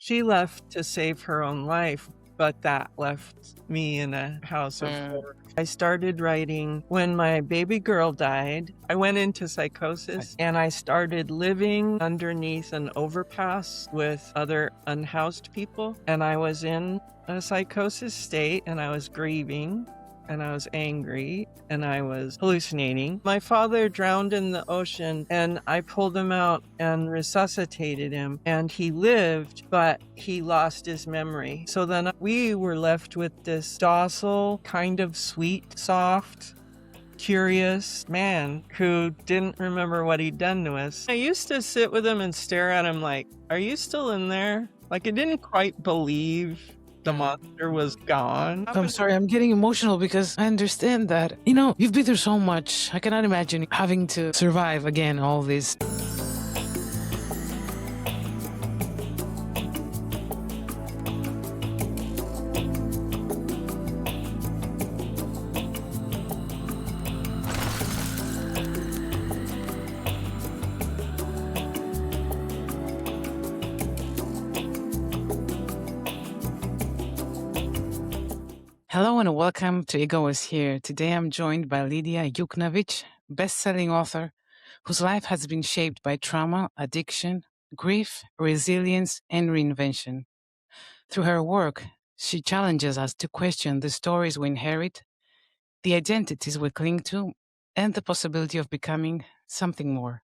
She left to save her own life, but that left me in a house of Mm, horror. I started writing when my baby girl died. I went into I psychosis and I started living underneath an overpass with other unhoused people. And I was in a psychosis state and I was grieving and I was angry and I was hallucinating. My father drowned in the ocean and I pulled him out and resuscitated him and he lived, but he lost his memory. So then we were left with this docile, kind of sweet, soft, curious man who didn't remember what he'd done to us. I used to sit with him and stare at him like, "Are you still in there?" Like I didn't quite believe the mm. monster was gone. I'm sorry, I'm getting emotional because I understand that. You've been through so much. I cannot imagine having to survive again all this. Hello and welcome to Ego is Here. Today I'm joined by Lidia Yuknavitch, best-selling author whose life has been shaped by trauma, addiction, grief, resilience, and reinvention. Through her work, she challenges us to question the stories we inherit, the identities we cling to, and the possibility of becoming something more.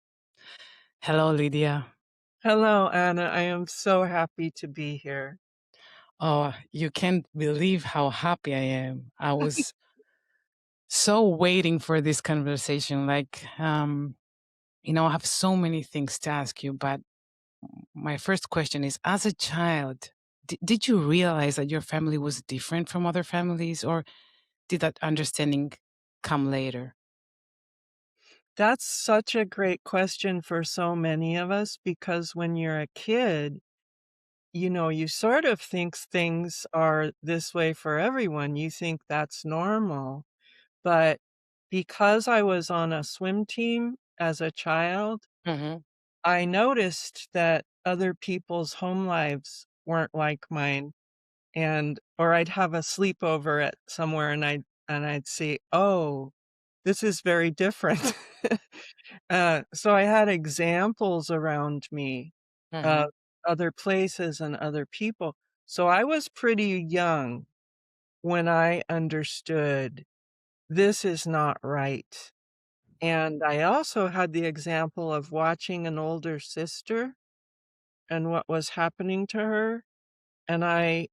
Hello, Lydia. Hello, Anna. I am so happy to be here. Oh, you can't believe how happy I am. I was so waiting for this conversation. I have so many things to ask you, but my first question is, as a child, did you realize that your family was different from other families, or did that understanding come later? That's such a great question for so many of us because when you're a kid, you sort of think things are this way for everyone. You think that's normal. But because I was on a swim team as a child, Hmm. I noticed that other people's home lives weren't like mine. Or I'd have a sleepover at somewhere and I'd see, "Oh, this is very different." So I had examples around me Hmm. of other places and other people. So I was pretty young when I understood this is not right. And I also had the example of watching an older sister and what was happening to her, and I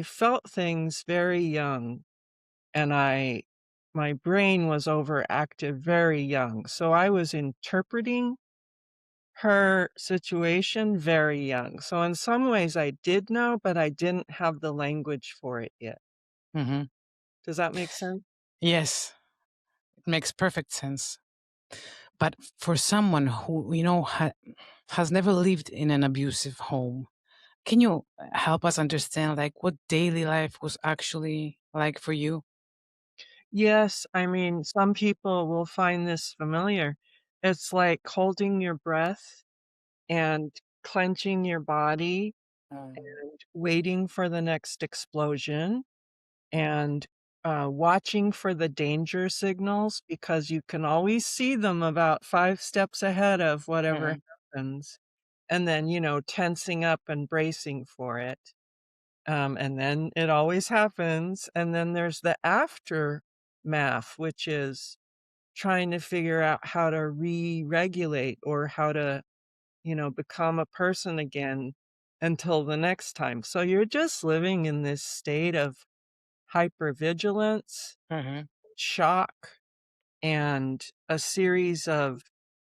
felt things very young. And my brain was overactive very young, so I was interpreting her situation very young. So in some ways I did know, but I didn't have the language for it yet. Hmm. Does that make sense? Yes, it makes perfect sense. But for someone who, has never lived in an abusive home, can you help us understand what daily life was actually like for you? Yes, I mean, some people will find this familiar. It's like holding your breath and clenching your body Um, and waiting for the next explosion. And watching for the danger signals because you can always see them about 5 steps ahead of whatever mhm, happens, and then, tensing up and bracing for it. And then it always happens, and then there's the aftermath, which is trying to figure out how to re-regulate or how to, become a person again until the next time. So you're just living in this state of hypervigilance, mhm. shock, and a series of,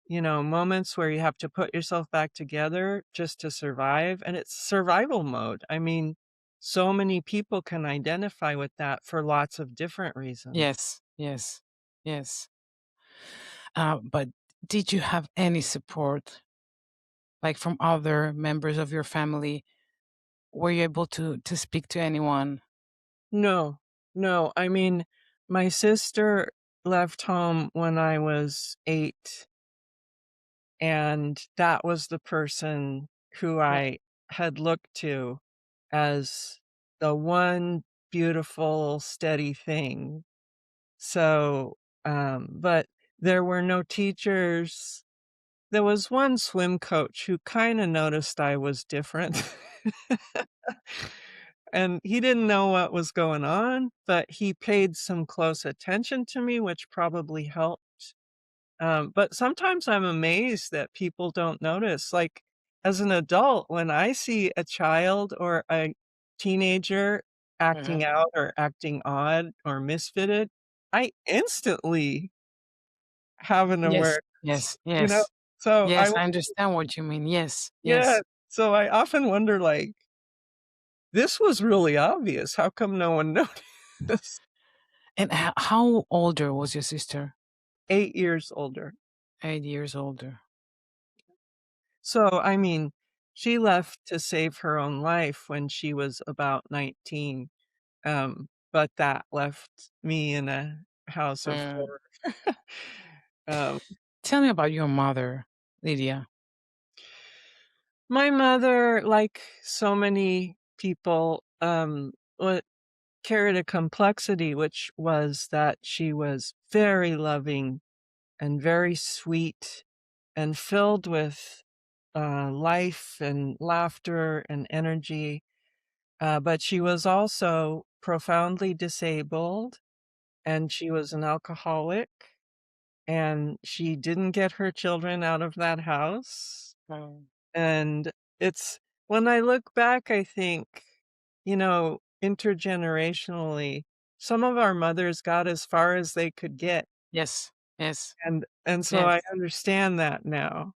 moments where you have to put yourself back together just to survive, and it's survival mode. I mean, so many people can identify with that for lots of different reasons. Yes, yes, yes. But did you have any support, like from other members of your family? Were you able to speak to anyone? No, no, I mean, my sister left home when I was 8, and that was the person who Yeah. I had looked to as the one beautiful, steady thing. So, but there were no teachers. There was one swim coach who kinda noticed I was different. And he didn't know what was going on, but he paid some close attention to me, which probably helped. But sometimes I'm amazed that people don't notice. Like, as an adult, when I see a child or a teenager acting Mhm. out or acting odd or misfitted, I instantly have an Yes, awareness, yes, you know? yes. So I Yes, w I understand what you mean. Yes, yeah, yes. so I often wonder, like, "This was really obvious. How come no one noticed?" And how older was your sister? 8 years older. 8 years older. So, I mean, she left to save her own life when she was about 19, but that left me in a house of Mm. horror. Um, Tell me about your mother, Lydia. my mother, like so many people, wa carried a complexity, which was that she was very loving and very sweet and filled with, life and laughter and energy. But she was also profoundly disabled, and she was an alcoholic, and she didn't get her children out of that house. Mm. And it's when I look back, I think, intergenerationally, some of our mothers got as far as they could get. Yes, yes, And so yes. I understand that now.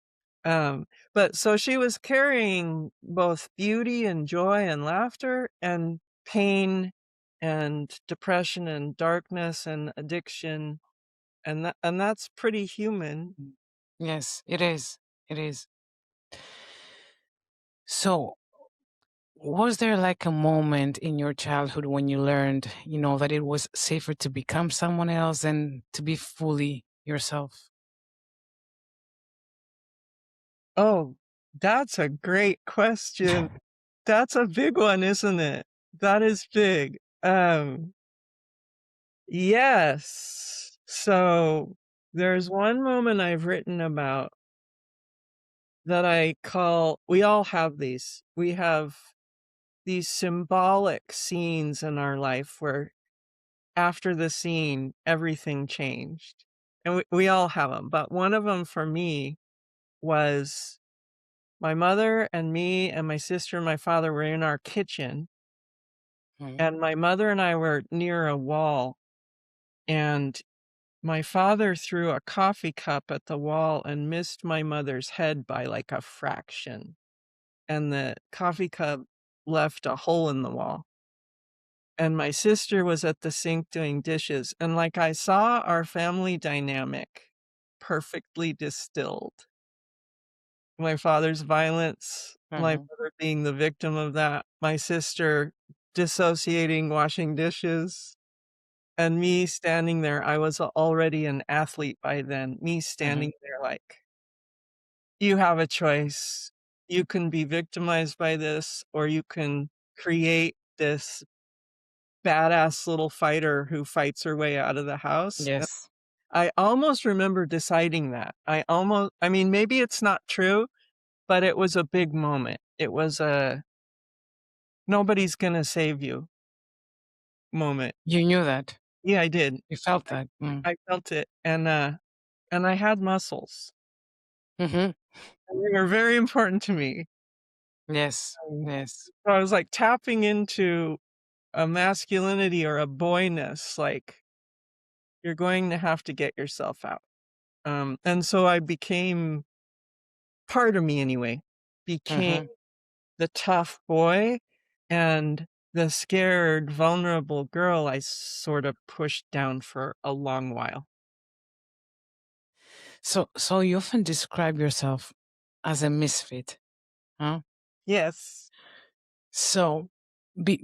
But so she was carrying both beauty and joy and laughter and pain and depression and darkness and addiction, and that's pretty human. Mm. Yes, it is. It is. So, was there like a moment in your childhood when you learned, that it was safer to become someone else than to be fully yourself? Oh, that's a great question. That's a big one, isn't it? That is big. Yes. So, there's one moment I've written about that I call we all have these. We have these symbolic scenes in our life where after the scene, everything changed. And we all have them. But one of them for me was my mother and me and my sister and my father were in our kitchen, Mhm. and my mother and I were near a wall, and my father threw a coffee cup at the wall and missed my mother's head by like a fraction. And the coffee cup left a hole in the wall. And my sister was at the sink doing dishes, and, like, I saw our family dynamic perfectly distilled. My father's violence, my Mhm. mother being the victim of that, my sister dissociating, washing dishes, and me standing there. I was already an athlete by then, me Mhm. standing there like, "You have a choice. You can be victimized by this, or you can create this badass little fighter who fights her way out of the house." And Yes. I almost remember deciding that. I mean, maybe it's not true, but it was a big moment. It was a "nobody's gonna save you" moment. You knew that. Yeah, I did. You felt I that. Mm. I felt it, and I had muscles, Mhm. and they were very important to me. Yes. Um, Yes. so I was, like, tapping into a masculinity or a boyness, like, "You're going to have to get yourself out." And so I became part of me anyway, became Mhm. the tough boy, and the scared, vulnerable girl I sort of pushed down for a long while. So you often describe yourself as a misfit, huh? Yes. So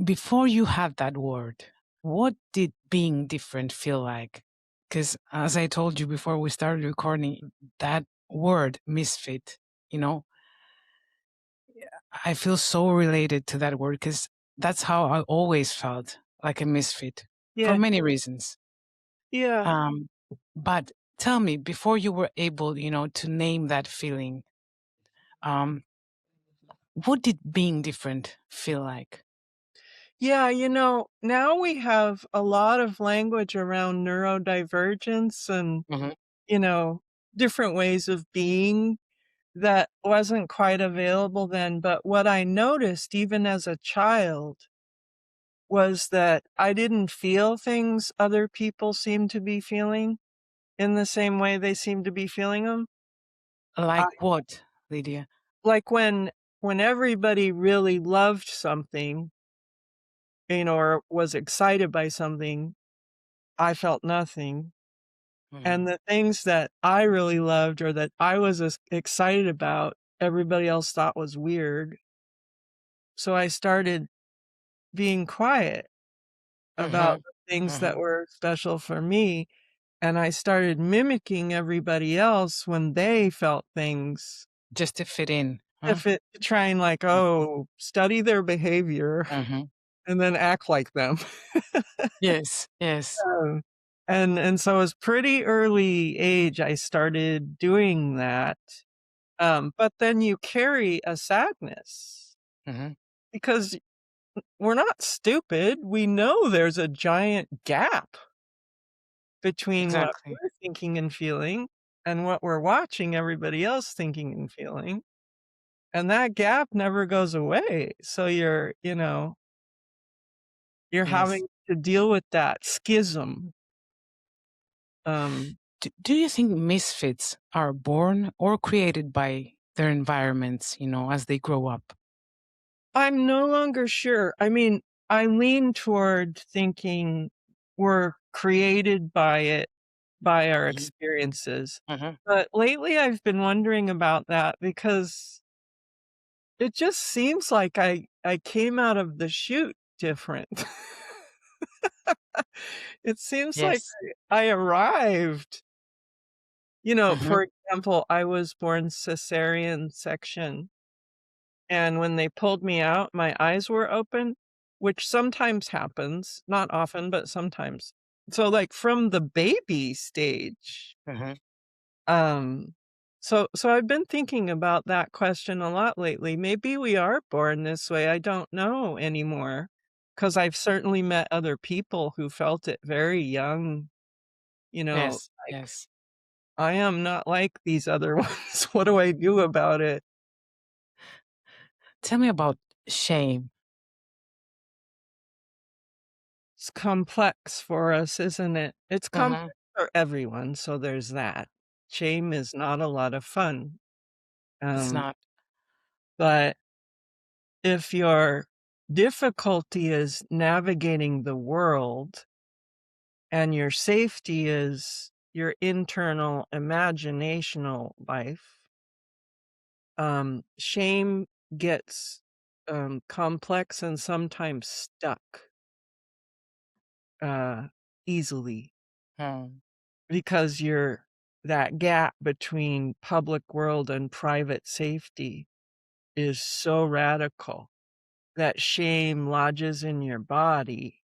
before you had that word, what did being different feel like? Because as I told you before we started recording, that word misfit, you know, I feel so related to that word because that's how I always felt, like a misfit for Yeah. many reasons. Yeah. Um, but tell me, before you were able, to name that feeling, um, what did being different feel like? Yeah, now we have a lot of language around neurodivergence and, Hmm. you know, different ways of being that wasn't quite available then. But what I noticed even as a child was that I didn't feel things other people seemed to be feeling in the same way they seemed to be feeling them. I Like what, Lydia? like when everybody really loved something, or was excited by something, I felt nothing. Hmm. And the things that I really loved or that I was as excited about, everybody else thought was weird. So I started being quiet about Hmm. the things that Hmm. were special for me, and I started mimicking everybody else when they felt things, Just to fit in, huh? if it trying like, oh, study their behavior Hmm. and then act like them. Yes, yes. Um, and so it was pretty early age I started doing that. But then you carry a sadness Hmm. because we're not stupid. We know there's a giant gap between what Exactly. we're thinking and feeling and what we're watching everybody else thinking and feeling. And that gap never goes away. So you're Yes. having to deal with that schism. Um, Do you think misfits are born or created by their environments, as they grow up? I'm no longer sure. I mean, I lean toward thinking we're created by it, by our Hmm. experiences. Hmm. But lately I've been wondering about that because it just seems like I came out of the chute different. It seems like Yes. I arrived. Hmm. For example, I was born cesarean section, and when they pulled me out, my eyes were open, which sometimes happens, not often, but sometimes. So, like, from the baby stage, Hmm. um so I've been thinking about that question a lot lately. Maybe we are born this way, I don't know anymore, because 'cause I've certainly met other people who felt it very young, Yes. like, Yes. I am not like these other ones. What do I do about it? Tell me about shame. It's complex for us, isn't it? It's Hmm. complex for everyone, so there's that. Shame is not a lot of fun, It's um, not. but if your difficulty is navigating the world and your safety is your internal imaginational life, shame gets, complex and sometimes stuck, uh, easily. Hmm. Because you're that gap between public world and private safety is so radical that shame lodges in your body,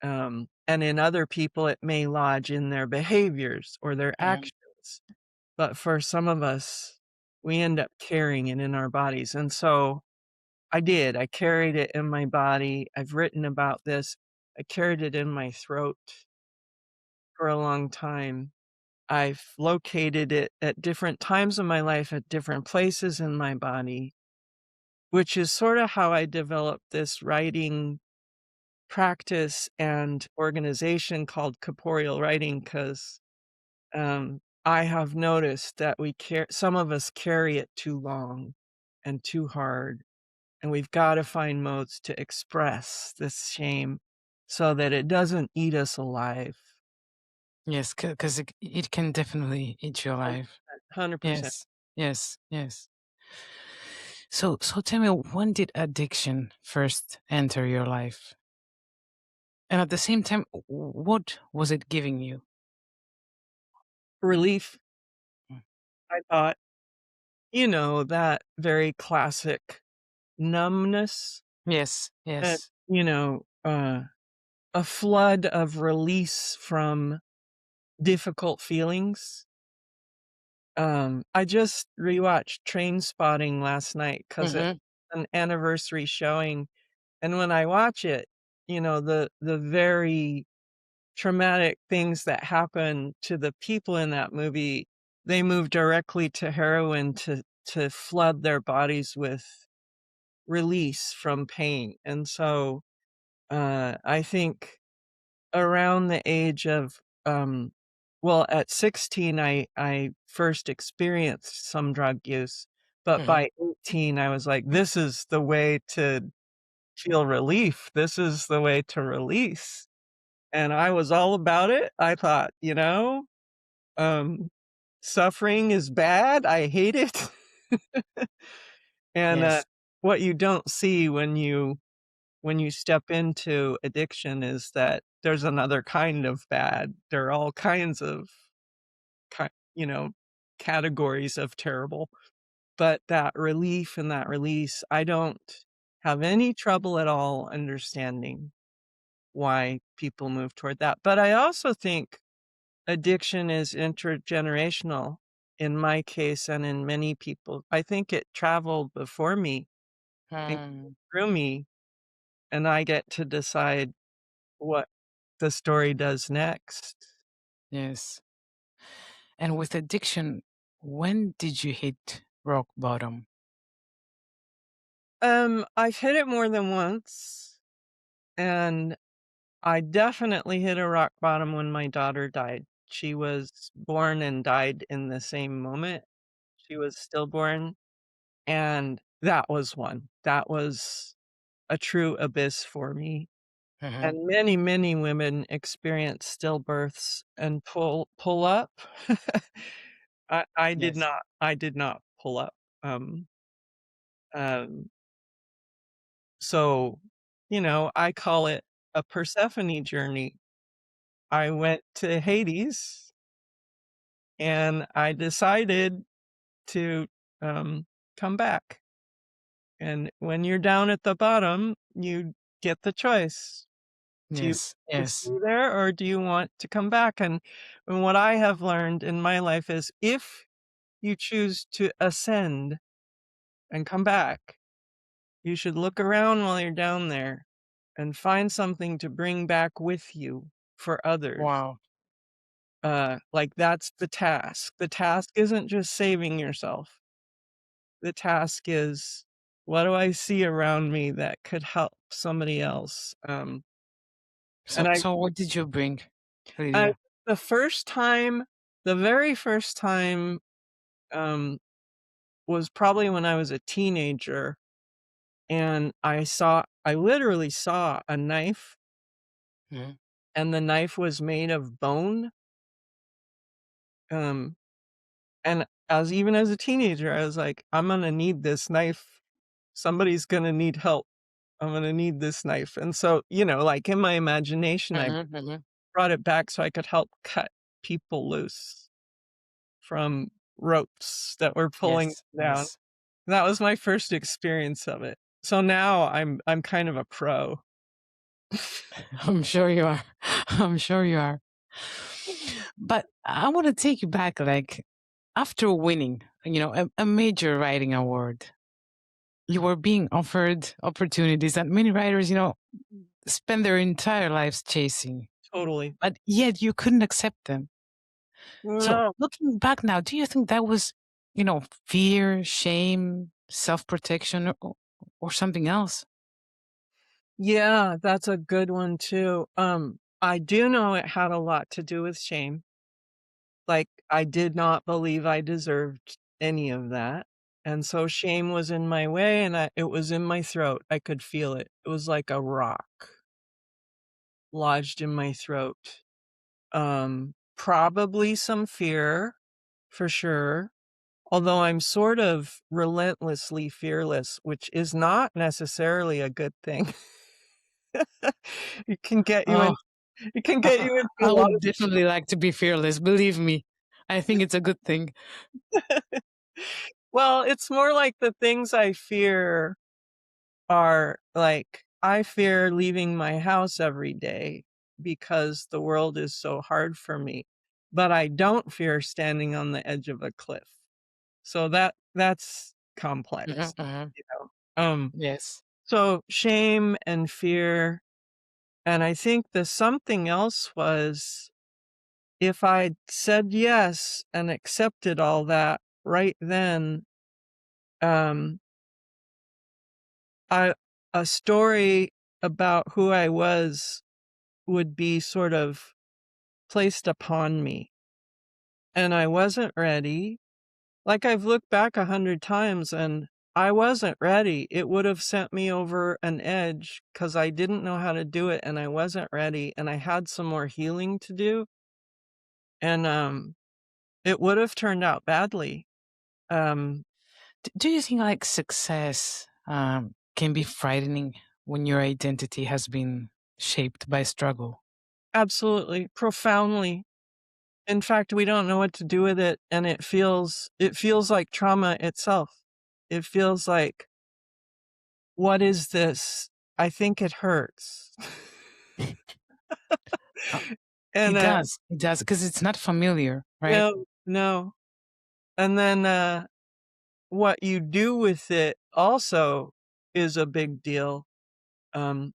and in other people, it may lodge in their behaviors or their Hmm. actions, but for some of us, we end up carrying it in our bodies, and so I carried it in my body. I've written about this. I carried it in my throat for a long time. I've located it at different times in my life, at different places in my body, which is sorta how I developed this writing practice and organization called corporeal writing, 'cause, I have noticed that some of us carry it too long and too hard, and we've gotta find modes to express this shame so that it doesn't eat us alive. Yes, because it can definitely eat your life. 100%. Yes. Yes. Yes. So tell me, when did addiction first enter your life? And at the same time, what was it giving you? Relief, Mm. I thought. That very classic. numbness Yes. and, Yes. a flood of release from difficult feelings. I just rewatched Trainspotting last night because it's Mm-hmm. an anniversary showing, and when I watch it, the very traumatic things that happen to the people in that movie, they move directly to heroin to flood their bodies with release from pain, and so, I think around the age of, well, at 16, I first experienced some drug use, but Mm-hmm. by 18, I was like, "This is the way to feel relief. This is the way to release." And I was all about it. I thought, um, suffering is bad. I hate it. And, Yes. what you don't see when you step into addiction is that there's another kind of bad. There are all kinds of ki you know, categories of terrible, but that relief and that release, I don't have any trouble at all understanding why people move toward that. But I also think addiction is intergenerational in my case and in many people. I think it traveled before me and Mm, through me, and I get to decide what the story does next. yes. And with addiction, when did you hit rock bottom? I've hit it more than once, and I definitely hit a rock bottom when my daughter died. She was born and died in the same moment. She was stillborn, and that was one. That was a true abyss for me. Mm-hmm. And many, many women experience stillbirths and pull up. I did Yes. not pull up. Um, um, so, I call it a Persephone journey. I went to Hades and I decided to, come back. And when you're down at the bottom, you get the choice. Do you Yes. want to Yes. stay there or do you want to come back? And what I have learned in my life is if you choose to ascend and come back, you should look around while you're down there and find something to bring back with you for others. Wow. Like that's the task. The task isn't just saving yourself. The task is what do I see around me that could help somebody else? So, And I, so what did you bring, I Lydia? the first time, the very first time, um, was probably when I was a teenager, and I literally saw a knife, Mm-hmm. and the knife was made of bone, um, and as even as a teenager, I was like, "I'm gonna need this knife. Somebody's gonna need help. I'm gonna need this knife." And so, like, in my imagination, I Mm-hmm. Mm-hmm. brought it back so I could help cut people loose from ropes that were pulling Yes. down. Yes. That was my first experience of it. So now I'm kind of a pro. I'm sure you are. I'm sure you are. But I want to take you back, like after winning, a major writing award, you were being offered opportunities that many writers, spend their entire lives chasing, Totally. but yet you couldn't accept them. So No. looking back now, do you think that was, fear, shame, self-protection, or something else? Yeah, that's a good one too. I do know it had a lot to do with shame. Like, I did not believe I deserved any of that, and so shame was in my way, and it was in my throat. I could feel it. It was like a rock lodged in my throat. Probably some fear, for sure. Although I'm sort of relentlessly fearless, which is not necessarily a good thing. It can get you Oh, in it can get you into I a lot would definitely like to be fearless. Believe me, I think it's a good thing. of well, it's more like the things I fear, are like, I fear leaving my house every day because the world is so hard for me, but I don't fear standing on the edge of a cliff. So that's Mhm, complex, mhm. you know? Yes. So shame and fear, and I think the something else was if I'd said yes and accepted all that right then, um, I a story about who I was would be sort of placed upon me, and I wasn't ready. Like, I've looked back 100 times, and I wasn't ready. It would have sent me over an edge because I didn't know how to do it, and I wasn't ready, and I had some more healing to do, and, it would have turned out badly. Um, Do you think like success can be frightening when your identity has been shaped by struggle? Absolutely, profoundly. In fact, we don't know what to do with it, and it feels like trauma itself. It feels like, "What is this? I think it hurts." Uh, And, it does, because it's not familiar, right? no, no. And then, what you do with it also is a big deal. Um,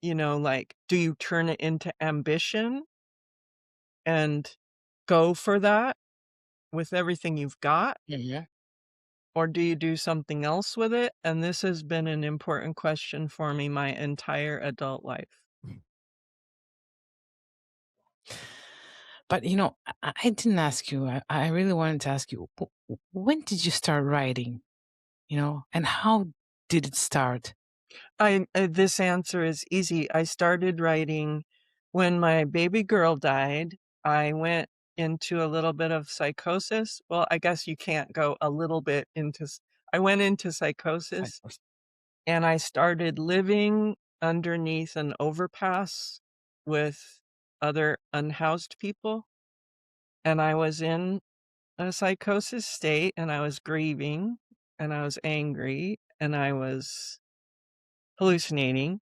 like, do you turn it into ambition and go for that with everything you've got? Yeah. Or do you do something else with it? And this has been an important question for me my entire adult life. But I didn't ask you. I really wanted to ask you, when did you start writing? And how did it start? This answer is easy. I started writing when my baby girl died. I went into a little bit of psychosis. Well, I guess you can't go a little bit into I went into psychosis Cyprus. and I started living underneath an overpass with other unhoused people, and I was in a psychosis state, and I was grieving, and I was angry, and I was hallucinating.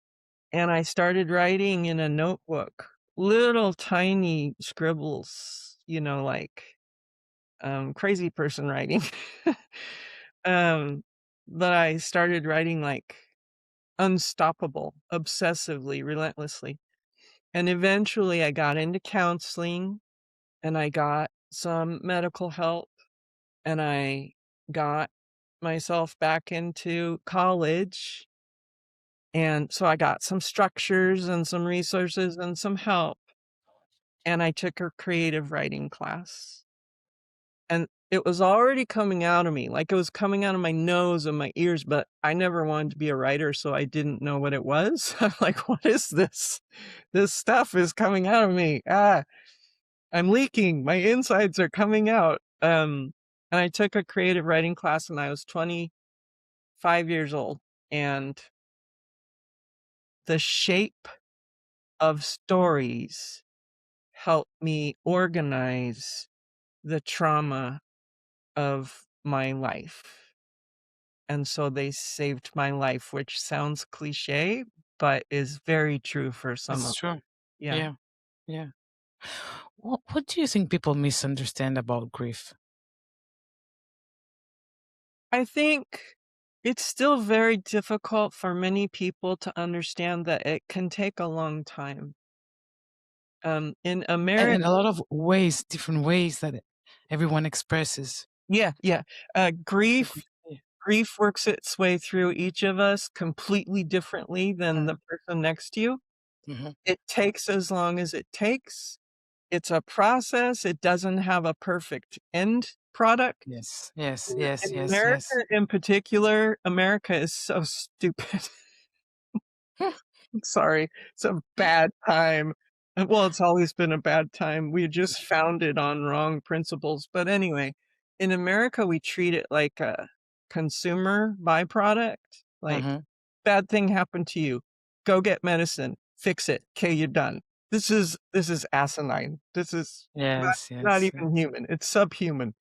And I started writing in a notebook, little tiny scribbles, like, crazy person writing. Um, but I started writing like unstoppable, obsessively, relentlessly. And eventually I got into counseling and I got some medical help and I got myself back into college. And so I got some structures and some resources and some help. And I took a creative writing class. And it was already coming out of me, like it was coming out of my nose and my ears, but I never wanted to be a writer, so I didn't know what it was. I'm like, "What is this? This stuff is coming out of me. Ah, I'm leaking. My insides are coming out." And I took a creative writing class when I was 25 years old, and the shape of stories helped me organize the trauma of my life. And so they saved my life, which sounds cliche, but is very true for some It's of true. yeah. Yeah. Yeah. What do you think people misunderstand about grief? I think it's still very difficult for many people to understand that it can take a long time. In And America, a lot of ways, different ways that everyone expresses. yeah, yeah, The grief grief. Yeah. grief works its way through each of us completely differently than the Mhm, person next to you. mhm. It takes as long as it takes. It's a process, it doesn't have a perfect end product. Yes, yes, In yes, yes, America yes. in particular, America is so stupid. I'm sorry, it's a bad time. Well, it's always been a bad time. We just founded on wrong principles, but anyway, in America, we treat it like a consumer byproduct, like, Mhm. "Bad thing happened to you. Go get medicine. Fix it. 'Kay, you're done." This is asinine. This is Yes, not yes, even yes. human. It's subhuman.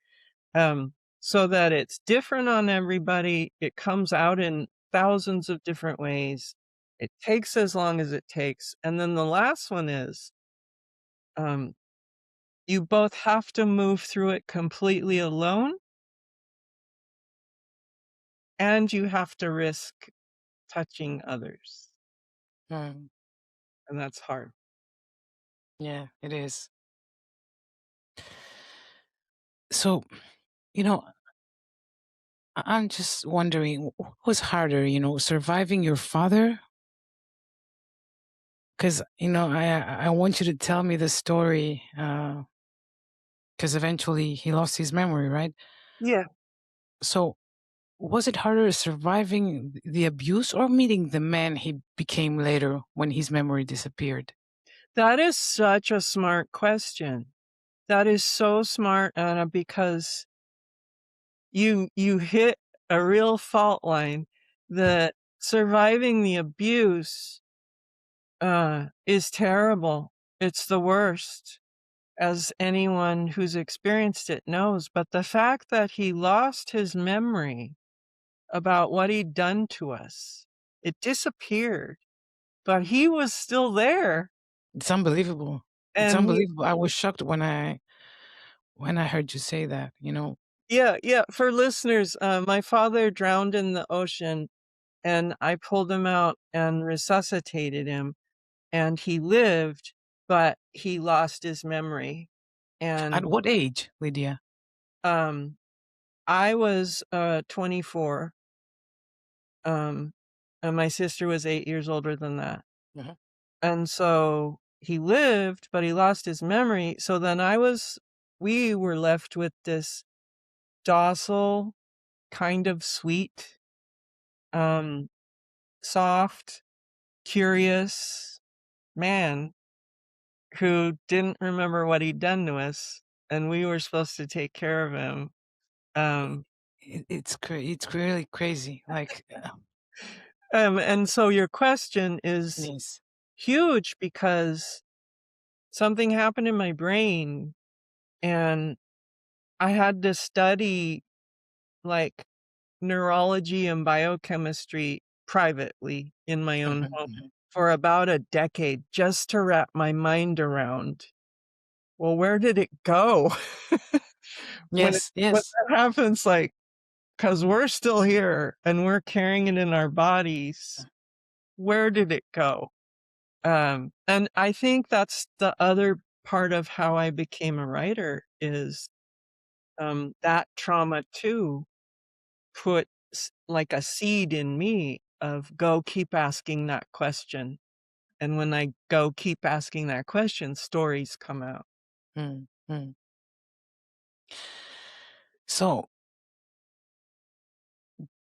So that it's different on everybody. It comes out in thousands of different ways. It takes as long as it takes. And then the last one is, um, you both have to move through it completely alone, and you have to risk touching others, Mm, and that's hard. yeah, it is. So, you know, I'm just wondering, what was harder, surviving your father? Because, I want you to tell me the story, because eventually he lost his memory, right? Yeah. So, was it harder surviving the abuse or meeting the man he became later when his memory disappeared? That is such a smart question. That is so smart, Anna, because you hit a real fault line that surviving the abuse is terrible. It's the worst, as anyone who's experienced it knows. But the fact that he lost his memory about what he'd done to us, it disappeared, but he was still there. It's unbelievable. It's And he, unbelievable. I was shocked when I heard you say that. yeah, yeah. For listeners, my father drowned in the ocean, and I pulled him out and resuscitated him, and he lived, but he lost his memory. At And what age, Lydia? um, I was 24, um, and my sister was 8 years older than that. Mhm. And so he lived, but he lost his memory. So then we were left with this docile, kind of sweet, um, soft, curious man who didn't remember what he'd done to us, and we were supposed to take care of him. It, Um, it's really crazy. Like, and so your question is yes. huge because something happened in my brain, and I had to study, like, neurology and biochemistry privately in my own Mhm, home mhm. for about a decade just to wrap my mind around, well, where did it go? Yes, When yes. that happens, like, 'cause we're still here and we're carrying it in our bodies, where did it go? And I think that's the other part of how I became a writer is, that trauma too put like a seed in me of go keep asking that question. And when I go keep asking that question, stories come out. Mm, mm. So,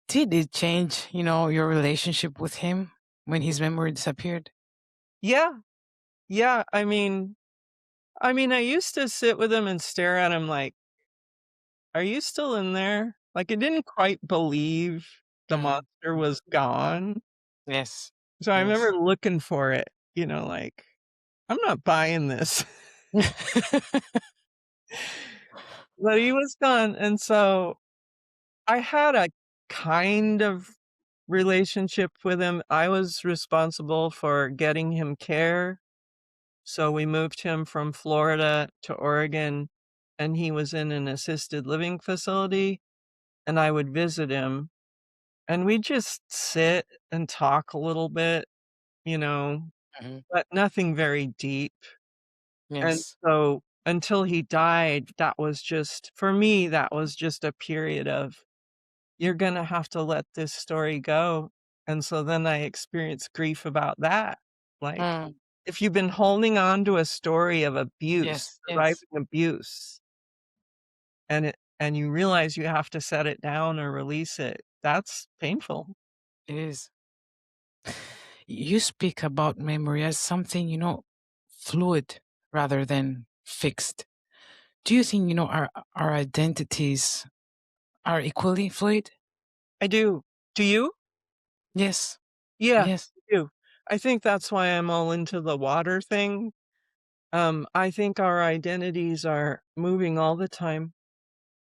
did it change, your relationship with him when his memory disappeared? Yeah. Yeah. I mean, I used to sit with him and stare at him like, are you still in there? Like, I didn't quite believe the Mm, monster mm. was gone. Yes, So I remember yes. looking for it, like, I'm not buying this. But he was gone. And so I had a kind of relationship with him. I was responsible for getting him care. So we moved him from Florida to Oregon, and he was in an assisted living facility, and I would visit him, and we'd just sit and talk a little bit, you know, Mhm. but nothing very deep. And Yes. so until he died, that was just for me, that was just a period of, "You're gonna have to let this story go." And so then I experienced grief about that. Like, Mm, if you've been holding on to a story of abuse, yes, yes, surviving abuse, and you realize you have to set it down or release it, that's painful. it is. You speak about memory as something, fluid rather than fixed. Do you think, our identities are equally fluid? I do. Do you? Yes. Yeah, Yes. I do. I think that's why I'm all into the water thing. I think our identities are moving all the time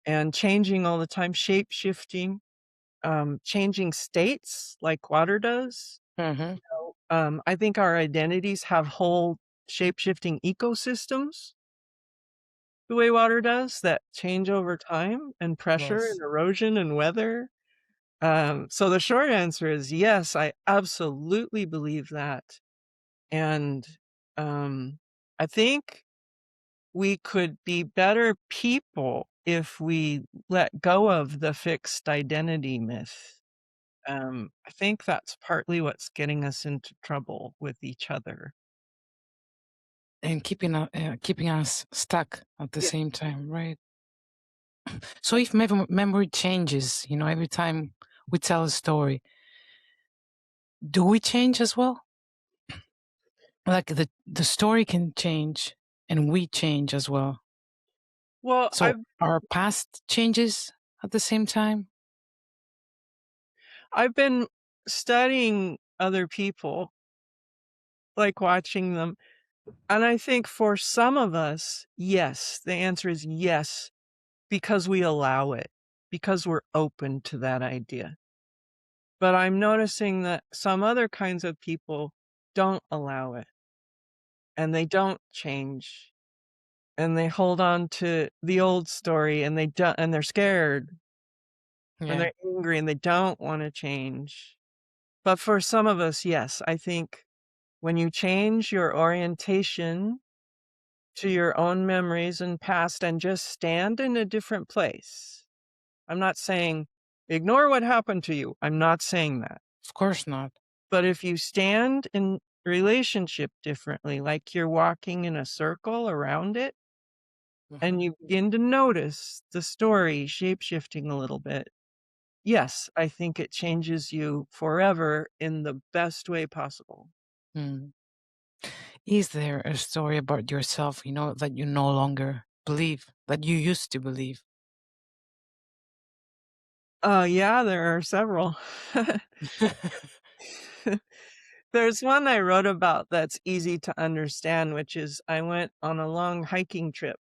and changing all the time, shape shifting. changing states like water does. Mm-hmm. I think our identities have whole shape-shifting ecosystems the way water does that change over time and pressure and Yes. erosion and weather. So the short answer is yes, I absolutely believe that. And um, I think we could be better people if we let go of the fixed identity myth. I think that's partly what's getting us into trouble with each other. And keeping us stuck at the Yeah. same time, right? So if memory changes, every time we tell a story, do we change as well? Like the story can change and we change as well. Well, So our past changes at the same time? I've been studying other people, like watching them, and I think for some of us, yes, the answer is yes, because we allow it, because we're open to that idea. But I'm noticing that some other kinds of people don't allow it, and they don't change, and they hold on to the old story, and they're scared, and Yeah, they're angry, and they don't wanna change. But for some of us, yes, I think when you change your orientation to your own memories and past and just stand in a different place. I'm not saying ignore what happened to you. I'm not saying that. of course not. But if you stand in relationship differently, like you're walking in a circle around it, Hmm. and you begin to notice the story shape shifting a little bit, yes, I think it changes you forever in the best way possible. Mm. Is there a story about yourself, that you no longer believe, that you used to believe? Yeah, there are several. There's one I wrote about that's easy to understand, which is I went on a long hiking trip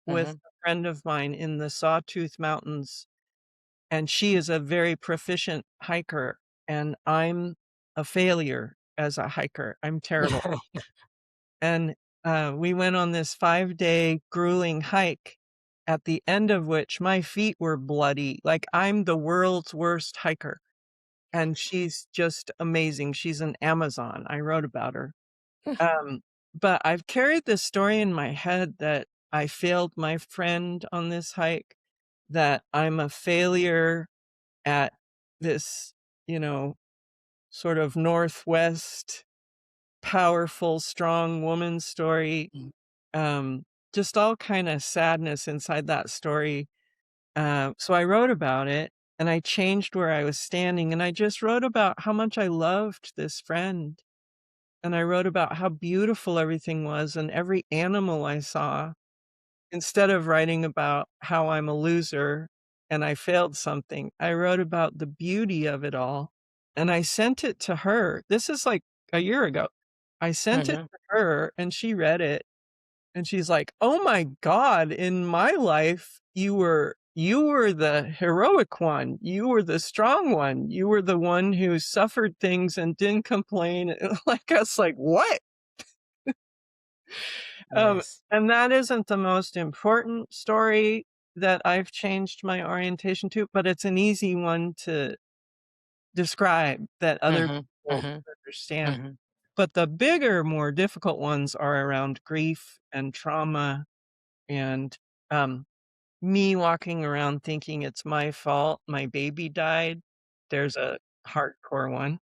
with Hmm. a friend of mine in the Sawtooth Mountains, and she is a very proficient hiker, and I'm a failure as a hiker. I'm terrible. And, we went on this 5-day grueling hike, at the end of which my feet were bloody, like, I'm the world's worst hiker, and she's just amazing. She's an Amazon. I wrote about her. Um, but I've carried this story in my head that I failed my friend on this hike, that I'm a failure at this, you know, sort of Northwest powerful, strong woman story. Mm. Um, just all kinda sadness inside that story. So I wrote about it, and I changed where I was standing, and I just wrote about how much I loved this friend, and I wrote about how beautiful everything was and every animal I saw, instead of writing about how I'm a loser and I failed something. I wrote about the beauty of it all, and I sent it to her. This is, like, a year ago. I sent it Hmm. to her, and she read it, and she's like, "Oh my god, in my life, you were the heroic one. You were the strong one. You were the one who suffered things and didn't complain." Like, I was like, "What?" Um, Yes. and that isn't the most important story that I've changed my orientation to, but it's an easy one to describe that other Hmm. people Hmm. understand. Hmm. But the bigger, more difficult ones are around grief and trauma and, um, me walking around thinking it's my fault my baby died. There's a hardcore one.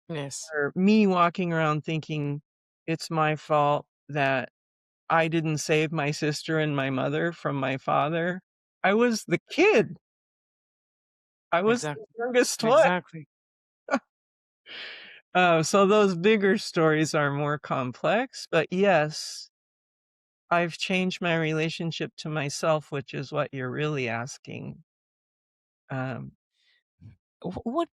Yes. Or me walking around thinking it's my fault that I didn't save my sister and my mother from my father. I was the kid. I was the Exactly. youngest one. Exactly. So those bigger stories are more complex, but yes, I've changed my relationship to myself, which is what you're really asking. Um, What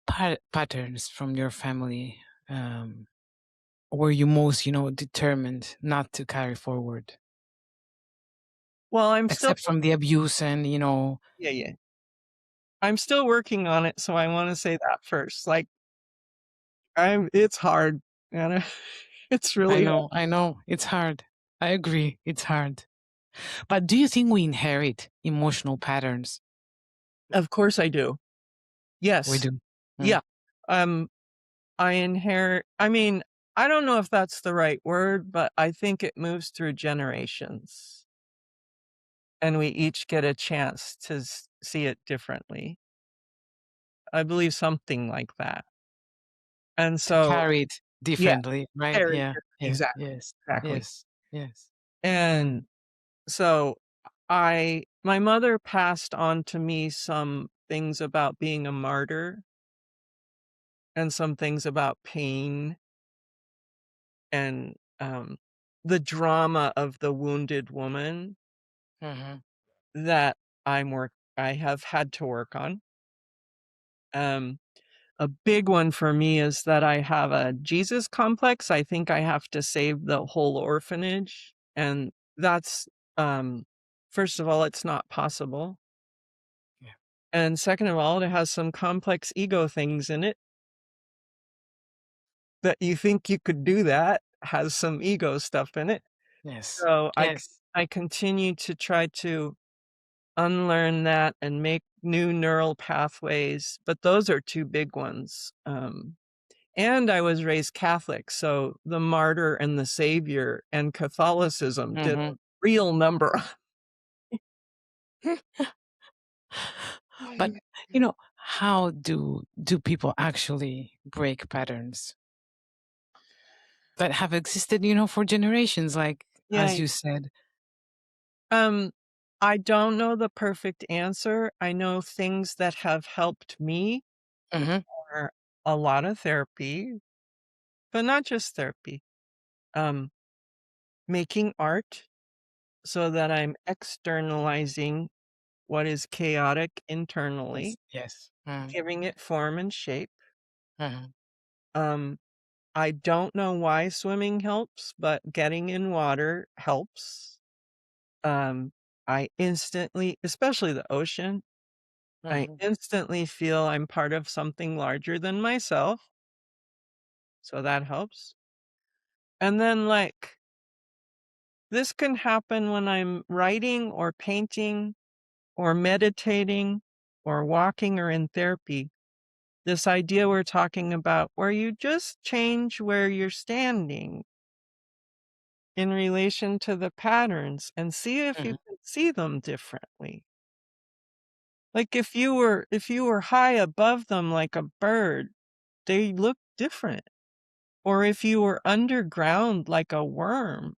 patterns from your family um, were you most, determined not to carry forward? well, I'm still Except from the abuse and, yeah, yeah. I'm still working on it, so I wanna say that first. Like, it's hard, and it's really hard. I know, it's hard. I agree, it's hard. But do you think we inherit emotional patterns? Of course I do. We Yes. do. Yeah. Mm. Um, I mean, I don't know if that's the right word, but I think it moves through generations, and we each get a chance to see it differently. I believe something like that. And To so, carry it yeah, differently, right? very Yeah, different. yeah, Exactly, yes, exactly. yes, yes. And so my mother passed on to me some things about being a martyr and some things about pain and, the drama of the wounded woman Mhm, that I have had to work on. Um, a big one for me is that I have a Jesus complex. I think I have to save the whole orphanage, and that's, um first of all, it's not possible, yeah, and second of all, it has some complex ego things in it that you think you could do that, has some ego stuff in it. yes, So yes. I continue to try to unlearn that and make new neural pathways, but those are 2 big ones. And I was raised Catholic, so the martyr and the savior and Catholicism did a Mhm. real number But, on you know, how do people actually break patterns that have existed, for generations, like, as Yeah, you said? um, I don't know the perfect answer. I know things that have helped me Mhm, are a lot of therapy, but not just therapy. Um, Making art so that I'm externalizing what is chaotic yes, internally, yes. Mm, giving it form and shape. mhm, Um, I don't know why swimming helps, but getting in water helps. Um, I instantly, especially the ocean, I mhm. instantly feel I'm part of something larger than myself, so that helps. And then, like, this can happen when I'm writing or painting or meditating or walking or in therapy. This idea we're talking about where you just change where you're standing in relation to the patterns and see if you Mhm, can see them differently. Like if you were high above them like a bird, they look different. Or if you were underground like a worm,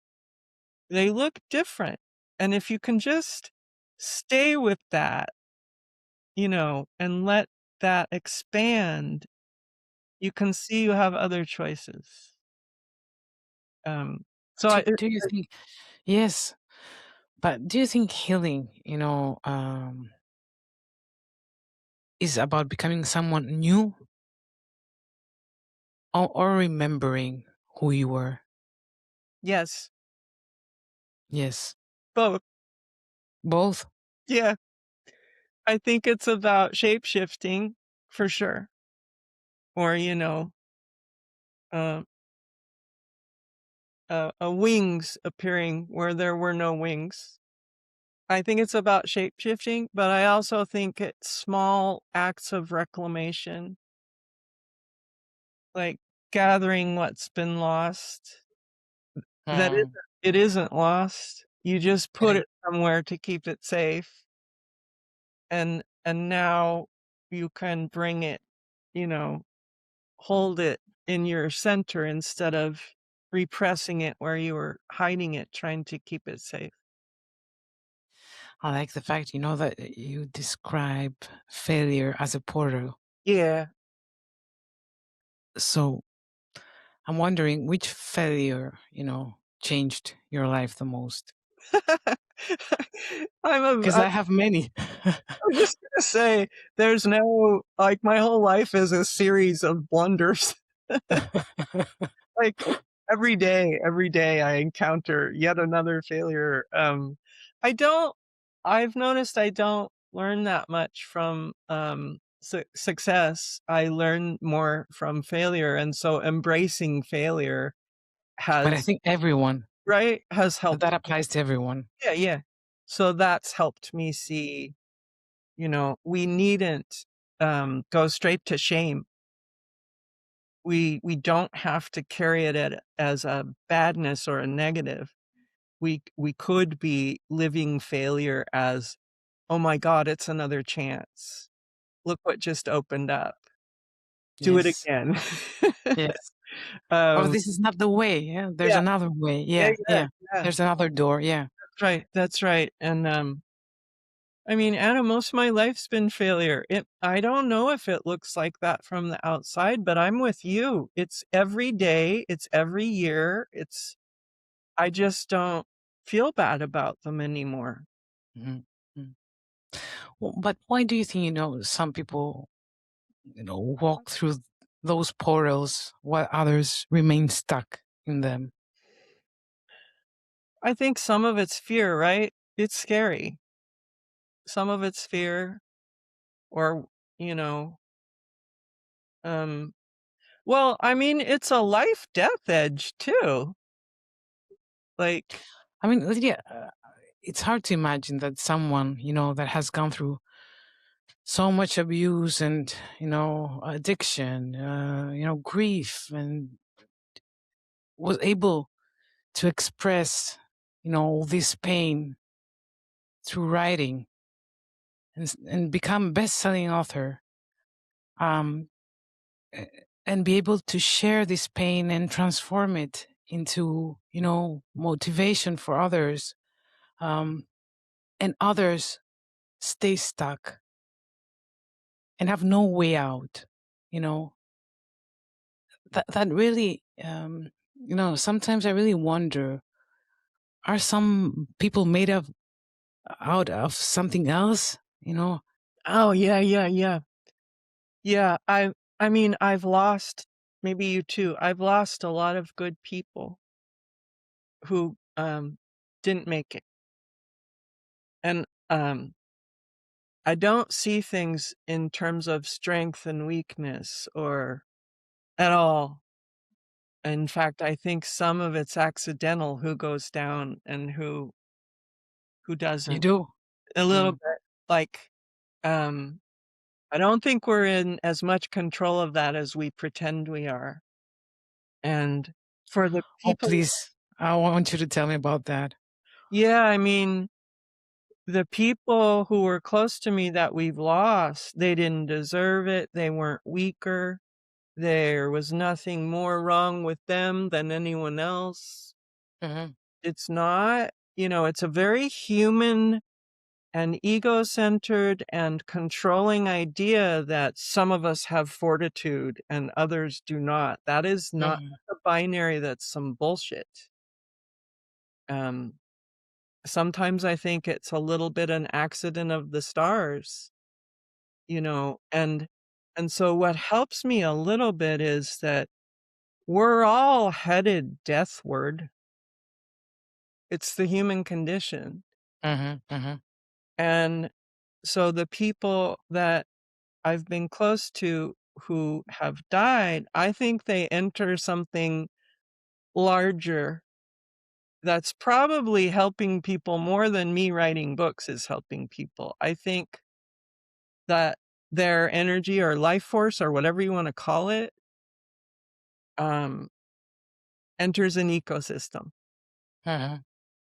they look different. And if you can just stay with that, and let that expand, you can see you have other choices. Um, so I do you think, yes, but do you think healing, is about becoming someone new, or remembering who you were? yes, Yes, both. both. Yeah, I think it's about shape shifting for sure. Or, um, wings appearing where there were no wings. I think it's about shape shifting, but I also think it's small acts of reclamation, like gathering what's been lost. That isn't Mm. it isn't lost. You just put it somewhere to keep it safe, and now you can bring it, you know, hold it in your center instead of repressing it where you were hiding it, trying to keep it safe. I like the fact, that you describe failure as a portal. Yeah. So I'm wondering which failure, changed your life the most? Because I'm I have many. just gonna say there's no like, my whole life is a series of blunders. Like, every day I encounter yet another failure. I don't I've noticed I don't learn that much from, success. I learn more from failure, and so embracing failure But I has think everyone, right? Has helped. that applies to everyone. Yeah, yeah. So that's helped me see, we needn't, go straight to shame. We don't have to carry it as a badness or a negative. We could be living failure as, "Oh my god, it's another chance. Look what just opened up. Do it Yes. again." Yes. Or Um, this is not the way. Yeah. There's yeah, another way. yeah, Yeah. yeah, Yeah. yeah. There's another door. Yeah. That's right, and, I mean, Anna, most of my life's been failure. I don't know if it looks like that from the outside, but I'm with you. It's every day, it's every year, I just don't feel bad about them anymore. Mhm. Mm. Well, but why do you think, some people, walk through those portals while others remain stuck in them? I think some of it's fear, right? It's scary. Some of it's fear or, you know, um, well, I mean, it's a life death edge too. Like, I mean, Lydia, it's hard to imagine that someone, that has gone through so much abuse and, addiction, grief, and was able to express, all this pain through writing and become a best-selling author, um, a- and be able to share this pain and transform it into, motivation for others, um, and others stay stuck and have no way out. You know that really, sometimes I really wonder: are some people made of out of something else? oh yeah, yeah, yeah. Yeah, I mean, I've lost maybe you too. I've lost a lot of good people who didn't make it. And I don't see things in terms of strength and weakness or at all. In fact, I think some of it's accidental who goes down and who You doesn't. do. A little Mm. bit like um I don't think we're in as much control of that as we pretend we are. And for the Oh, people, please! I want you to tell me about that. yeah, I mean, the people who were close to me that we've lost, they didn't deserve it. They weren't weaker. There was nothing more wrong with them than anyone else. Hmm. It's not, it's a very human and ego-centered and controlling idea that some of us have fortitude and others do not. That is not Hmm. a binary, that's some bullshit. Um, Sometimes I think it's a little bit an accident of the stars, and so what helps me a little bit is that we're all headed deathward. It's the human condition. Hmm. Hmm. And so the people that I've been close to who have died, I think they enter something larger that's probably helping people more than me writing books is helping people. I think that their energy or life force or whatever you want to call it um, enters an ecosystem. Hmm.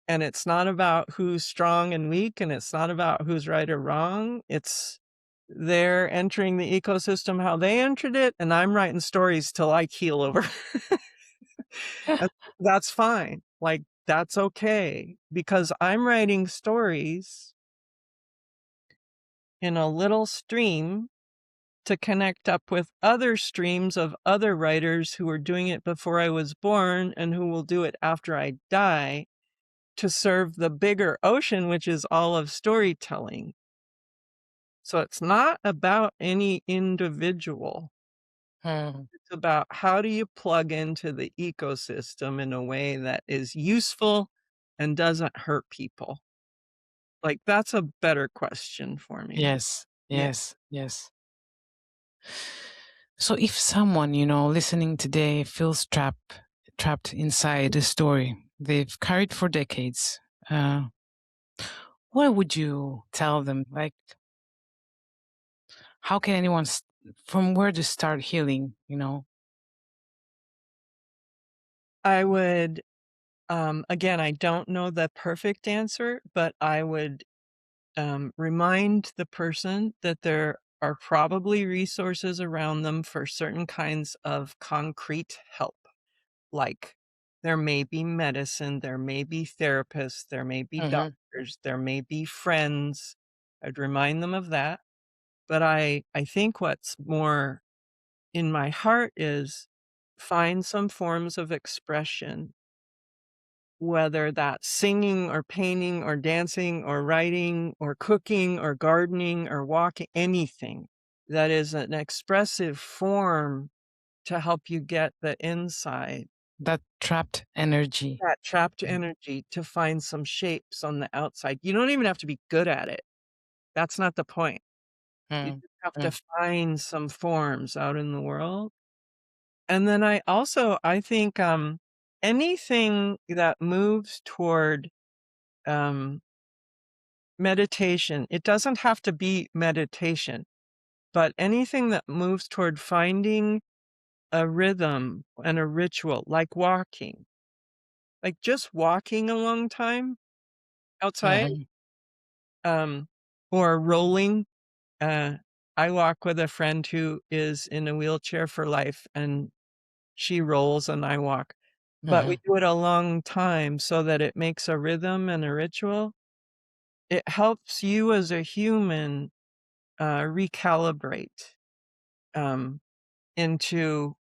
And it's not about who's strong and weak, and it's not about who's right or wrong. It's they're entering the ecosystem how they entered it, and I'm writing stories till I keel over. That that's fine. Like, that's okay, because I'm writing stories in a little stream to connect up with other streams of other writers who were doing it before I was born and who will do it after I die to serve the bigger ocean, which is all of storytelling. So it's not about any individual. Hmm. It's about how do you plug into the ecosystem in a way that is useful and doesn't hurt people. Like, that's a better question for me. Yes, Yeah. yes, yes. So if someone, listening today feels trapped inside a story they've carried for decades, uh, what would you tell them? Like, how can anyone, from where to start healing? I would, again, I don't know the perfect answer, but I would remind the person that there are probably resources around them for certain kinds of concrete help. Like, there may be medicine, there may be therapists, there may be Mm-hmm, doctors, there may be friends. I'd remind them of that. But I think what's more in my heart is find some forms of expression, whether that's singing or painting or dancing or writing or cooking or gardening or walking, anything that is an expressive form to help you get the inside, that trapped energy. that trapped energy, to find some shapes on the outside. You don't even have to be good at it. That's not the point. You Mm, just have to mm, find some forms out in the world. And then I think, anything that moves toward, um, meditation, it doesn't have to be meditation, but anything that moves toward finding a rhythm and a ritual, like walking, like just walking a long time outside, mhm, um, or rolling. Uh, I walk with a friend who is in a wheelchair for life, and she rolls and I walk. But we mhm. do it a long time so that it makes a rhythm and a ritual. It helps you as a human, recalibrate, um, into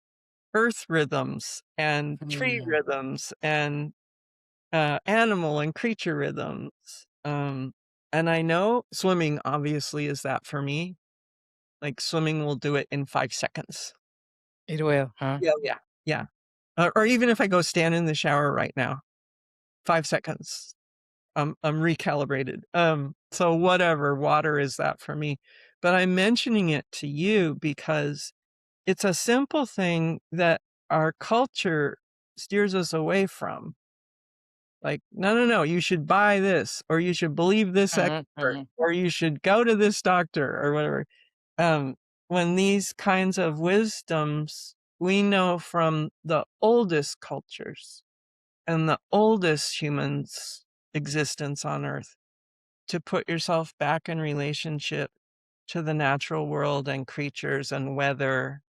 earth rhythms and tree Mm. rhythms and, animal and creature rhythms. And I know swimming obviously is that for me. Like, swimming will do it in 5 seconds. It will, huh? Yeah, yeah, yeah. Or even if I go stand in the shower right now, 5 seconds. I'm recalibrated. So whatever, water is that for me. But I'm mentioning it to you because it's a simple thing that our culture steers us away from. Like, "No, no, no, you should buy this, or you should believe this Mhm, expert, mhm, or you should go to this doctor," or whatever. Um, when these kinds of wisdoms we know from the oldest cultures and the oldest humans' existence on Earth, to put yourself back in relationship to the natural world and creatures and weather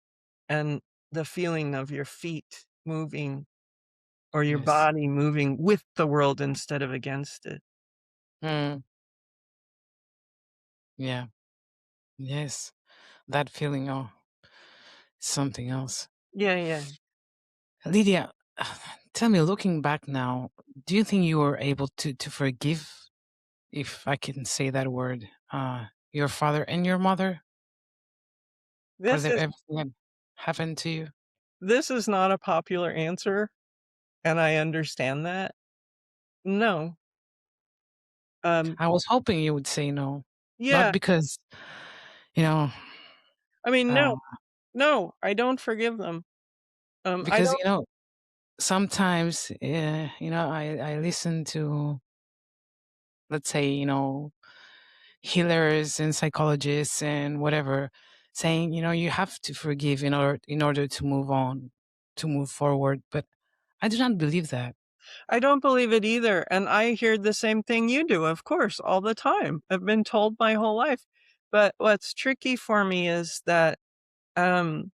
and the feeling of your feet moving or your yes. body moving with the world instead of against it. Mm, yeah, yes. That feeling, oh, something else. Yeah, yeah. Lydia, tell me, looking back now, do you think you were able to forgive, if I can say that word, your father and your mother for This the is everything that happened to you? this is not a popular answer, and I understand that. No. Um, I was hoping you would say no, not yeah, because, you know, I mean, uh, no, no, I don't forgive them. I because, don't sometimes, I listen to, let's say, healers and psychologists and whatever saying, you have to forgive in order to move on, to move forward. But I do not believe that. I don't believe it either, and I hear the same thing you do, of course, all the time. I've been told my whole life. But what's tricky for me is that, um,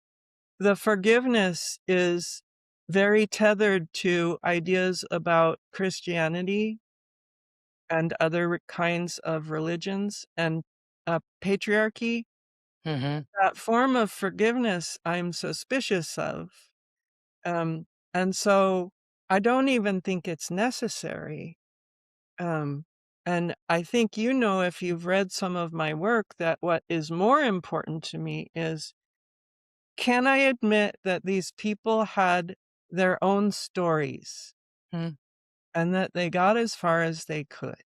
the forgiveness is very tethered to ideas about Christianity and other kinds of religions and, patriarchy. Hmm. That form of forgiveness I'm suspicious of, um, and so I don't even think it's necessary. Um, and I think if you've read some of my work, that what is more important to me is, can I admit that these people had their own stories Mm, and that they got as far as they could?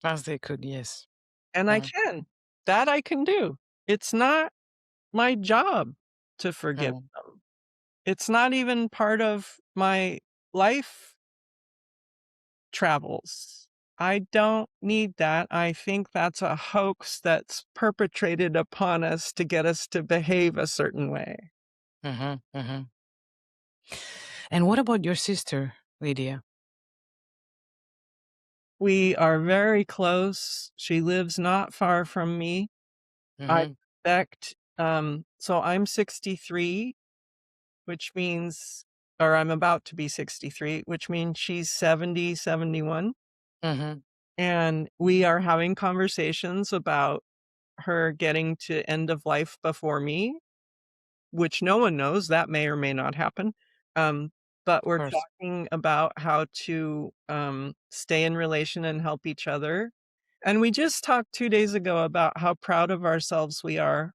As they could, yes. And I Mm, can. That I can do. It's not my job to forgive mm, them. It's not even part of my life travels. I don't need that. I think that's a hoax that's perpetrated upon us to get us to behave a certain way. mhm, mhm. And what about your sister, Lydia? We are very close. She lives not far from me. I Mhm, expect, so I'm 63, which means, or I'm about to be 63, which means she's 70, 71. mhm. And we are having conversations about her getting to end of life before me, which no one knows, that may or may not happen. Um, but Of we're course. talking about how to, stay in relation and help each other. And we just talked 2 days ago about how proud of ourselves we are,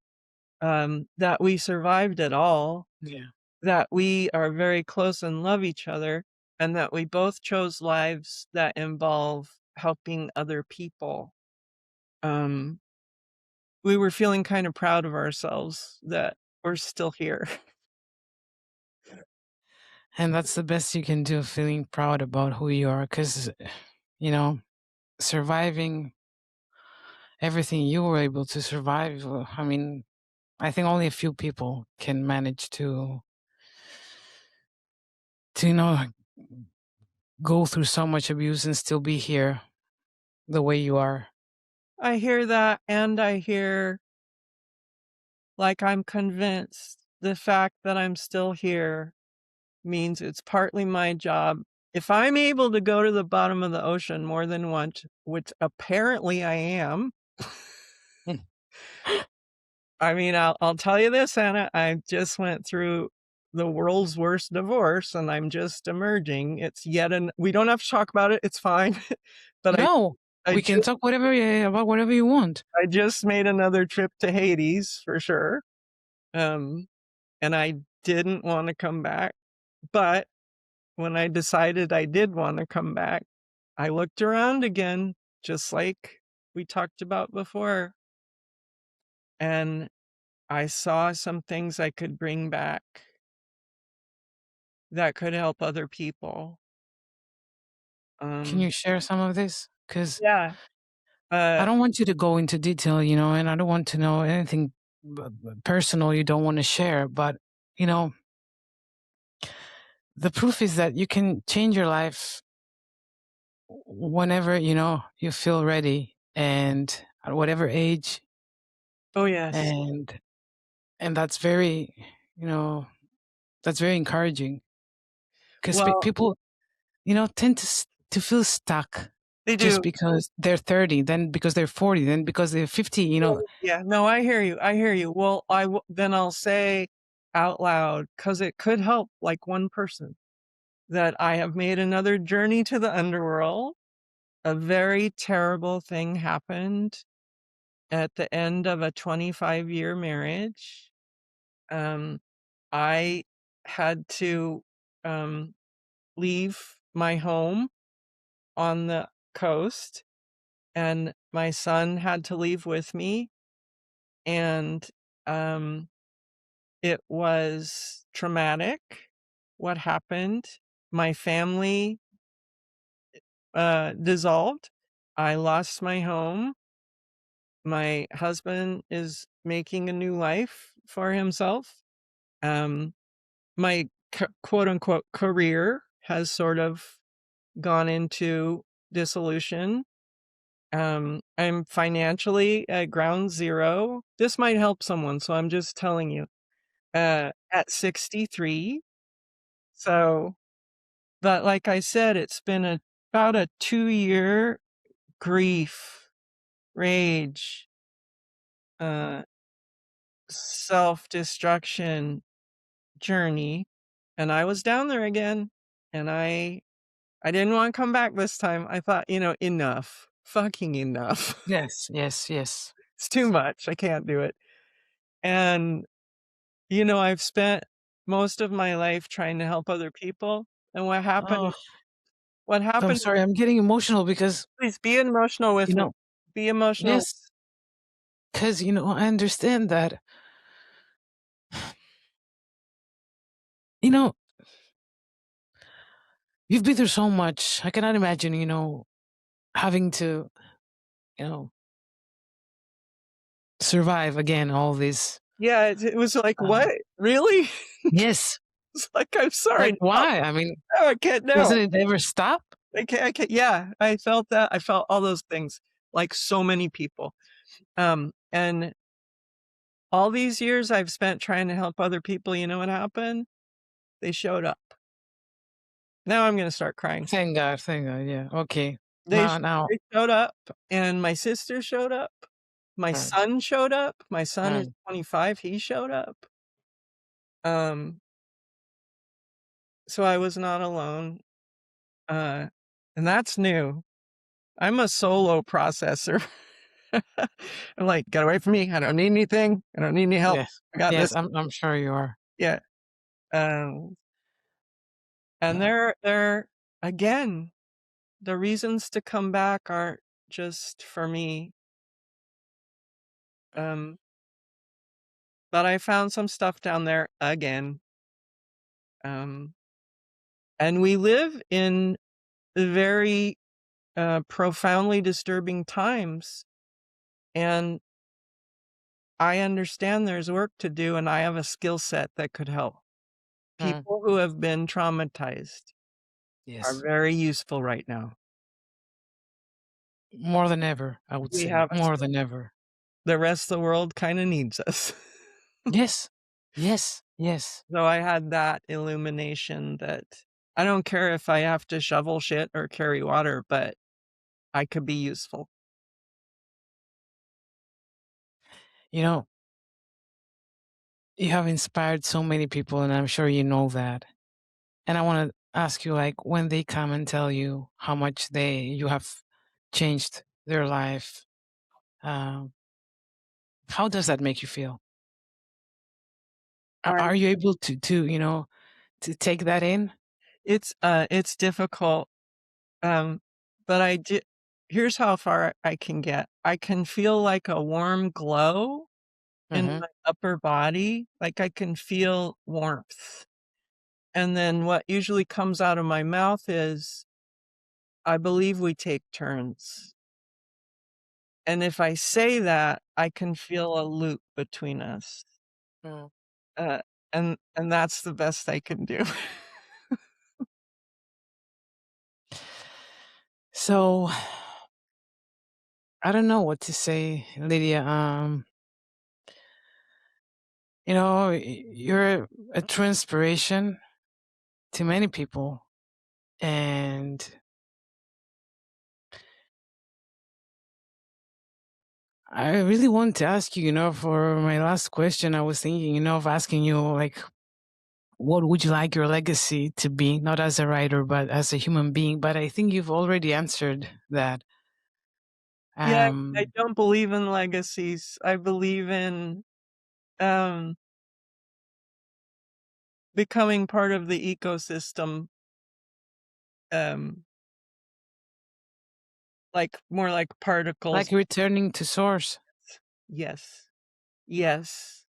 that we survived it all, Yeah. that we are very close and love each other, and that we both chose lives that involve helping other people. Um, we were feeling kind of proud of ourselves that we're still here. And that's the best you can do, feeling proud about who you are, because, you know, surviving everything you were able to survive. I mean, I think only a few people can manage to, go through so much abuse and still be here the way you are. I hear that, and I hear, like, I'm convinced the fact that I'm still here means it's partly my job. If I'm able to go to the bottom of the ocean more than once, which apparently I am, Mm. I mean, I'll tell you this, Anna, I just went through the world's worst divorce, and I'm just emerging. It's yet an we don't have to talk about it, it's fine. But No, I we can just talk whatever about whatever you want. I just made another trip to Hades for sure, um, and I didn't wanna come back, but when I decided I did wanna come back, I looked around again, just like we talked about before, and I saw some things I could bring back that could help other people. Can Um, you share some of this? Because yeah, I uh, don't want you to go into detail, and I don't want to know anything personal you don't want to share. But, you know, the proof is that you can change your life whenever, you feel ready and at whatever age. oh, yes. And that's very, you know, that's very encouraging because Well, people, tend to feel stuck they just do. because they're 30, then because they're 40, then because they're 50. Yeah, no, I hear you. Well, then I'll say out loud, because it could help, like, one person, that I have made another journey to the underworld. A very terrible thing happened at the end of a 25-year marriage. Um, I had to, um, leave my home on the coast, and my son had to leave with me, and, um, it was traumatic what happened. My family, dissolved. I lost my home. My husband is making a new life for himself. Um, my quote unquote career has sort of gone into dissolution. I'm financially at ground zero. This might help someone, so I'm just telling you. At 63. So, but like I said, it's been about a 2-year grief, rage, uh, self-destruction journey, and I was down there again, and I didn't wanna come back this time. I thought, "Enough. Fucking enough. Yes, yes, yes. It's too much. I can't do it." And, I've spent most of my life trying to help other people, and what Oh, happened What I'm happened? sorry, I'm getting emotional because, Please be emotional you with me. know, Be emotional. yes, because, I understand that, you know, you've been through so much. I cannot imagine, having to, you know, survive again all this. Yeah, it was like, Uh, what? Really? yes. It's like, I'm sorry. Like, why? I mean, No, I can't. No, doesn't it ever stop? I can't. Yeah, I felt that. I felt all those things, like so many people. And all these years I've spent trying to help other people, you know what happened? They showed up. Now I'm gonna start crying. Thank God. Thank God. Yeah. Okay. They sh Now, they showed up, and my sister showed up. My mm, son showed up. My son is mm, 25, he showed up. Um, so I was not alone, uh, and that's new. I'm a solo processor. I'm like, "Get away from me. I don't need anything. I don't need any help. yes. I got Yes. this." I'm sure you are. Yeah, um, and they're again, the reasons to come back aren't just for me, um, but I found some stuff down there again, um, and we live in very, profoundly disturbing times, and I understand there's work to do, and I have a skill set that could help. Mm, People who have been traumatized are yes. very useful right now. More than ever, I would We say. have a More skill. than ever. The rest of the world kinda needs us. Yes. Yes. Yes. So I had that illumination that I don't care if I have to shovel shit or carry water, but I could be useful. You know, you have inspired so many people, and I'm sure you know that. And I want to ask you, like, when they come and tell you how much you have changed their life, um, how does that make you feel? I Are you able to take that in? it's difficult, um, but here's how far I can get. I can feel like a warm glow in Mm-hmm. my upper body, like I can feel warmth. And then what usually comes out of my mouth is, "I believe we take turns." And if I say that, I can feel a loop between us. Mm. Uh, and that's the best I can do. So I don't know what to say, Lydia. You're a transpiration to many people, and I really want to ask you, for my last question, I was thinking, of asking you, like, what would you like your legacy to be? Not as a writer, but as a human being. But I think you've already answered that. Yeah, I Um, don't believe in legacies. I believe in, um, becoming part of the ecosystem, um, like more like like particles. returning to source. Yes. Yes.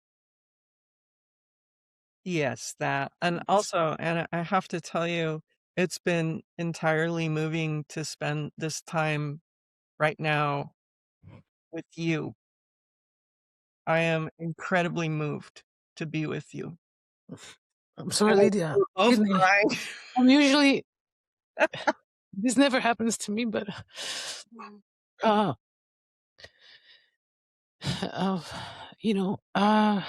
Yes, that. And also, and I have to tell you, it's been entirely moving to spend this time right now with you. I am incredibly moved to be with you. I'm sorry, And Lydia. we're both Forgive me. crying. I'm usually this never happens to me, but uh, uh you know, uh,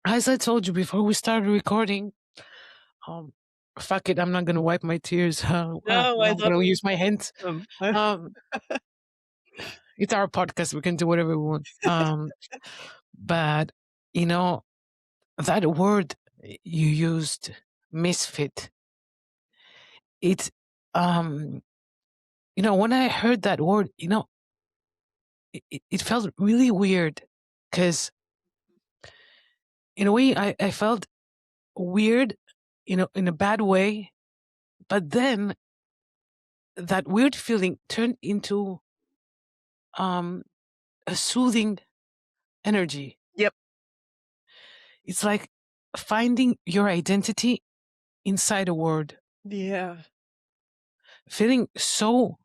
as I told you before we started recording, um, fuck it, I'm not gonna wipe my tears. No, I I'm love gonna use my hands. them. Um, it's our podcast. We can do whatever we want. But you know that word you used, misfit. It's um, when I heard that word, it felt really weird because in a way I felt weird, in a bad way, But then that weird feeling turned into a soothing energy. Yep. It's like finding your identity inside a word, Yeah. feeling so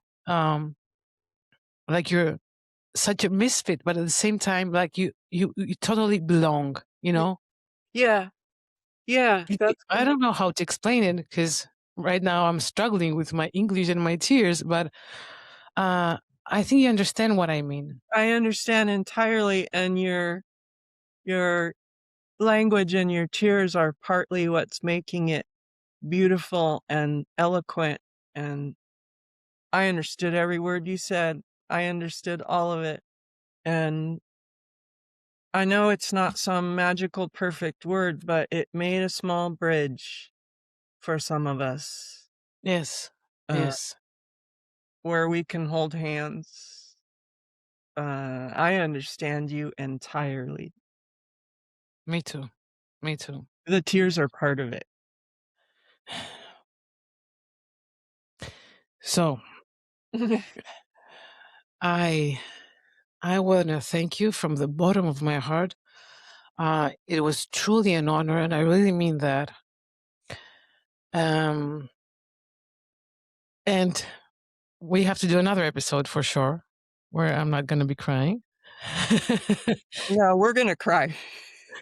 like you're such a misfit, but at the same time, like you totally belong. You Y- know, Yeah. Yeah. That's I don't know how to explain it because right now I'm struggling with my English and my tears, but uh, I think you understand what I mean. I understand entirely, and your language and your tears are partly what's making it beautiful and eloquent, and I understood every word you said. I understood all of it. And I know it's not some magical perfect word, but it made a small bridge for some of us, Yes, uh, yes, where we can hold hands. I understand you entirely. me too, me too. The tears are part of it. So I I want to thank you from the bottom of my heart. It was truly an honor, and I really mean that. Um, and we have to do another episode for sure, where I'm not going to be crying, Yeah, we're gonna cry.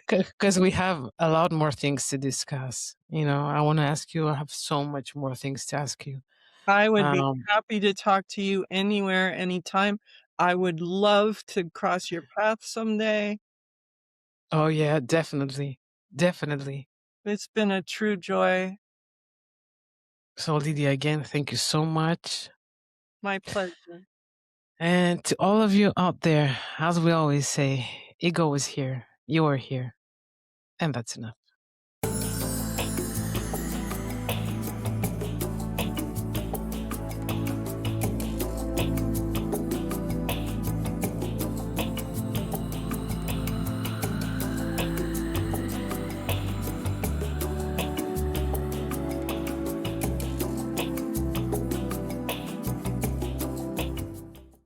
because we have a lot more things to discuss. You know, I want to ask you. I have so much more things to ask you. I would be Um, happy to talk to you anywhere, anytime. I would love to cross your path someday. oh yeah, definitely, definitely. It's been a true joy. So Lydia, again, thank you so much. My pleasure. And to all of you out there, as we always say, ego is here, you are here, and that's enough.